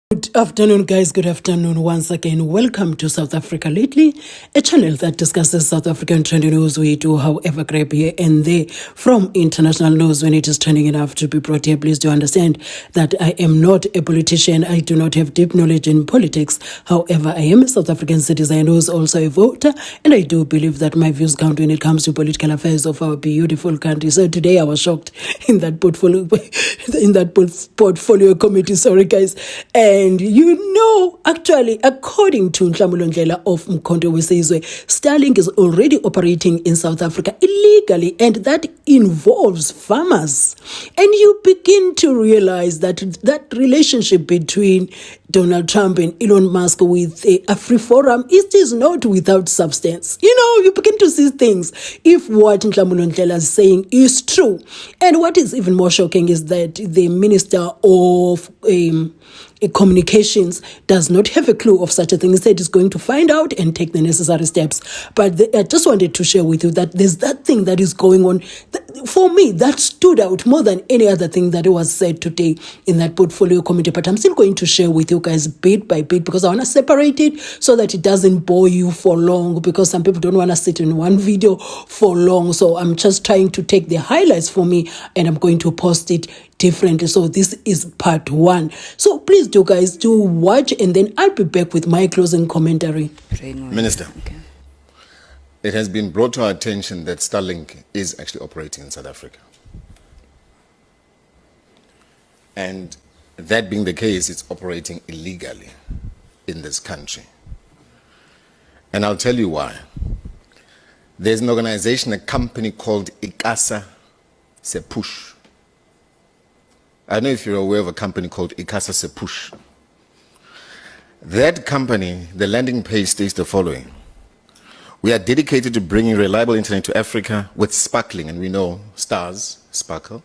Good afternoon, guys. Good afternoon once again. Welcome to South Africa Lately, a channel that discusses South African trending news. We do, however, grab here and there from international news when it is trending enough to be brought here. Please do understand that I am not a politician. I do not have deep knowledge in politics. However, I am a South African citizen who is also a voter, and I do believe that my views count when it comes to political affairs of our beautiful country. So today I was shocked in that portfolio committee. Sorry, guys. And you know, actually, according to Nhlamulo Ndlela of MCKENZIE, Starlink is already operating in South Africa illegally, and that involves farmers. And you begin to realize that that relationship between Donald Trump and Elon Musk with AFRIFORUM, it is not without substance. You know, you begin to see things if what Nhlamulo Ndlela is saying is true. And what is even more shocking is that the Minister of Communications does not have a clue of such a thing. He said he's going to find out and take the necessary steps. But I just wanted to share with you that there's that thing that is going on. For me, that stood out more than any other thing that was said today in that portfolio committee. But I'm still going to share with you guys bit by bit because I want to separate it so that it doesn't bore you for long, because some people don't want to sit in one video for long. So I'm just trying to take the highlights for me and I'm going to post it differently. So this is part one. So please do, guys, do watch, and then I'll be back with my closing commentary. Minister, it has been brought to our attention that Starlink is actually operating in South Africa. And that being the case, it's operating illegally in this country. And I'll tell you why. There's an organization, a company called ICASA Sepush. I don't know if you're aware of a company called ICASA Sepush. That company, the landing page states the following: we are dedicated to bringing reliable internet to Africa with sparkling, and we know stars sparkle,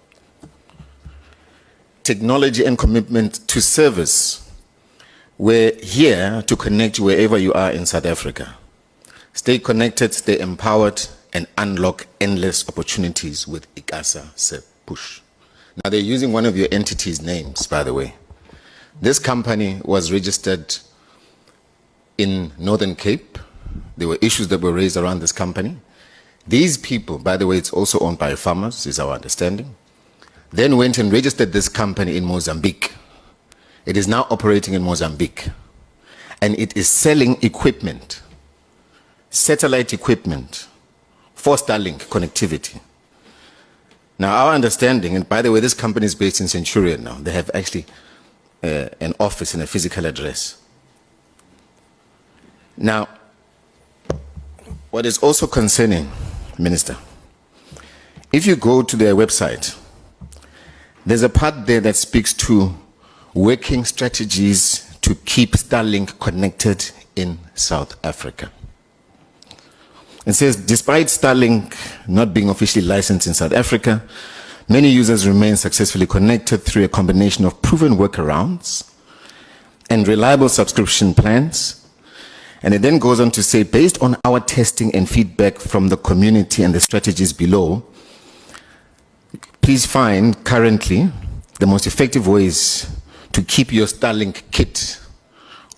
technology and commitment to service. We're here to connect you wherever you are in South Africa. Stay connected, stay empowered, and unlock endless opportunities with ICASA Sepush. Now, they're using one of your entities' names, by the way. This company was registered in Northern Cape. There were issues that were raised around this company. These people, by the way, it's also owned by farmers, is our understanding, then went and registered this company in Mozambique. It is now operating in Mozambique. And it is selling equipment, satellite equipment, for Starlink connectivity. Now, our understanding, and by the way, this company is based in Centurion now. They have actually an office and a physical address. Now, what is also concerning, Minister, if you go to their website, there's a part there that speaks to working strategies to keep Starlink connected in South Africa. It says, despite Starlink not being officially licensed in South Africa, many users remain successfully connected through a combination of proven workarounds and reliable subscription plans. And it then goes on to say, based on our testing and feedback from the community and the strategies below, please find currently the most effective ways to keep your Starlink kit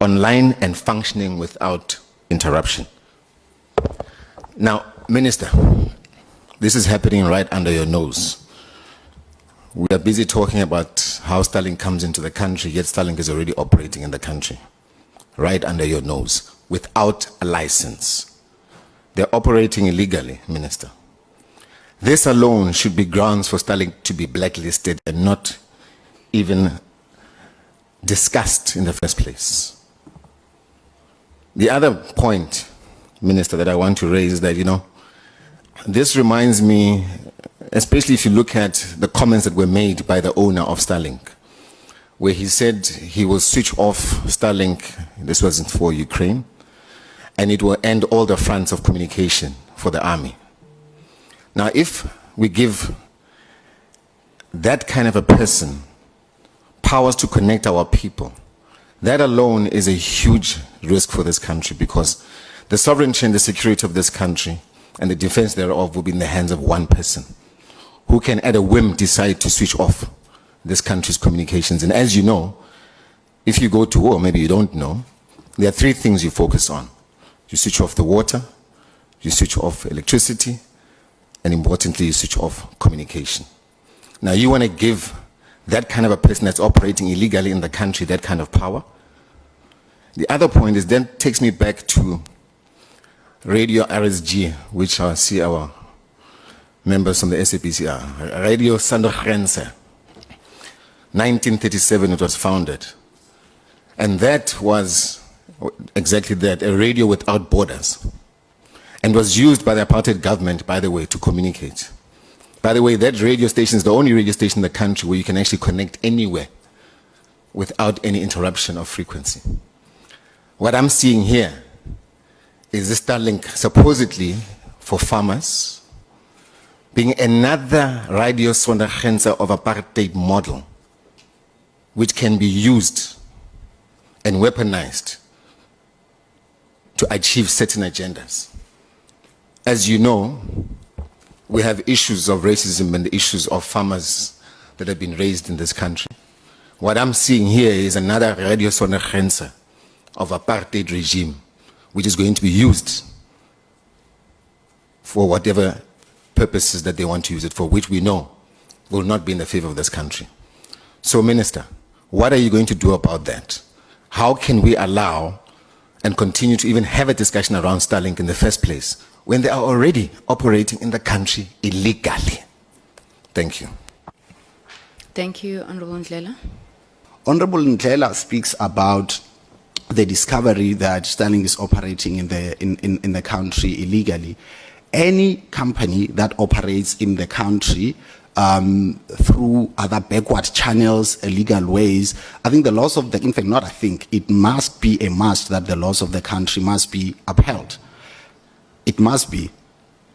online and functioning without interruption. Now, Minister, this is happening right under your nose. We are busy talking about how Starlink comes into the country, yet Starlink is already operating in the country, right under your nose, without a license. They're operating illegally, Minister. This alone should be grounds for Starlink to be blacklisted and not even discussed in the first place. The other point, Minister, that I want to raise is that, you know, this reminds me, especially if you look at the comments that were made by the owner of Starlink, where he said he will switch off Starlink, this wasn't for Ukraine, and it will end all the fronts of communication for the army. Now, if we give that kind of a person powers to connect our people, that alone is a huge risk for this country, because the sovereignty and the security of this country and the defense thereof will be in the hands of one person who can at a whim decide to switch off this country's communications. And as you know, if you go to war, maybe you don't know, there are three things you focus on. You switch off the water, you switch off electricity, and importantly, you switch off communication. Now, you want to give that kind of a person that's operating illegally in the country that kind of power? The other point is then takes me back to Radio RSG, which I see our members from the SAPC are. Radio Sandergrense. 1937 it was founded. And that was exactly that, a radio without borders. And was used by the apartheid government, by the way, to communicate. By the way, that radio station is the only radio station in the country where you can actually connect anywhere without any interruption of frequency. What I'm seeing here is the Starlink, supposedly for farmers, being another radio sondergrenze of apartheid model, which can be used and weaponized to achieve certain agendas. As you know, we have issues of racism and issues of farmers that have been raised in this country. What I'm seeing here is another radio sondergrenze of apartheid regime, which is going to be used for whatever purposes that they want to use it for, which we know will not be in the favor of this country. So, Minister, what are you going to do about that? How can we allow and continue to even have a discussion around Starlink in the first place when they are already operating in the country illegally? Thank you. Thank you, Honorable Ndlela. Honorable Ndlela speaks about the discovery that Starlink is operating in the country illegally. Any company that operates in the country through other backward channels, illegal ways, I think the laws of the, in fact, not I think, it must be a must that the laws of the country must be upheld. It must be,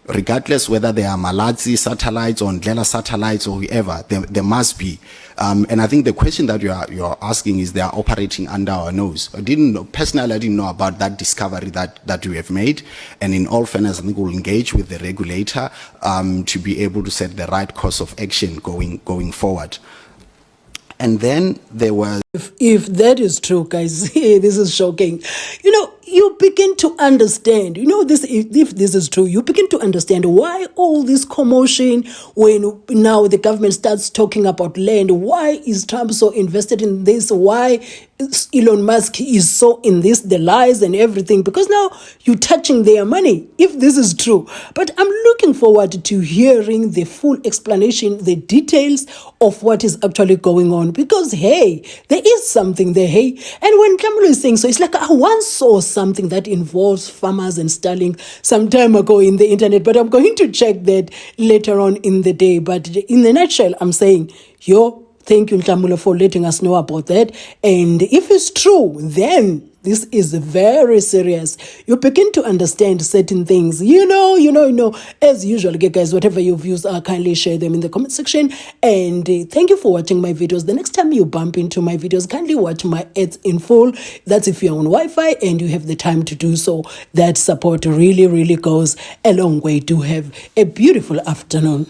regardless whether they are Malatsi satellites or Ndlela satellites or whoever, there must be. And I think the question that you're asking is they are operating under our nose. Personally, I didn't know about that discovery that we have made. And in all fairness, I think we'll engage with the regulator to be able to set the right course of action going forward. And then there was... If that is true, guys, this is shocking. You know, you begin to understand, you know, this, if this is true, you begin to understand why all this commotion when now the government starts talking about land. Why is Trump so invested in this? Why Elon Musk is so in this, the lies and everything? Because now you're touching their money, if this is true. But I'm looking forward to hearing the full explanation, the details of what is actually going on. Because, hey, there is something there, hey. And when Nhlamulo is saying so, it's like I once saw something that involves farmers and Starlink some time ago in the internet, but I'm going to check that later on in the day. But in a nutshell, I'm saying, thank you, Nhlamulo, for letting us know about that. And if it's true, then this is very serious. You begin to understand certain things. You know. As usual, guys, whatever your views are, kindly share them in the comment section. And thank you for watching my videos. The next time you bump into my videos, kindly watch my ads in full. That's if you're on Wi-Fi and you have the time to do so. That support really, really goes a long way. Do have a beautiful afternoon.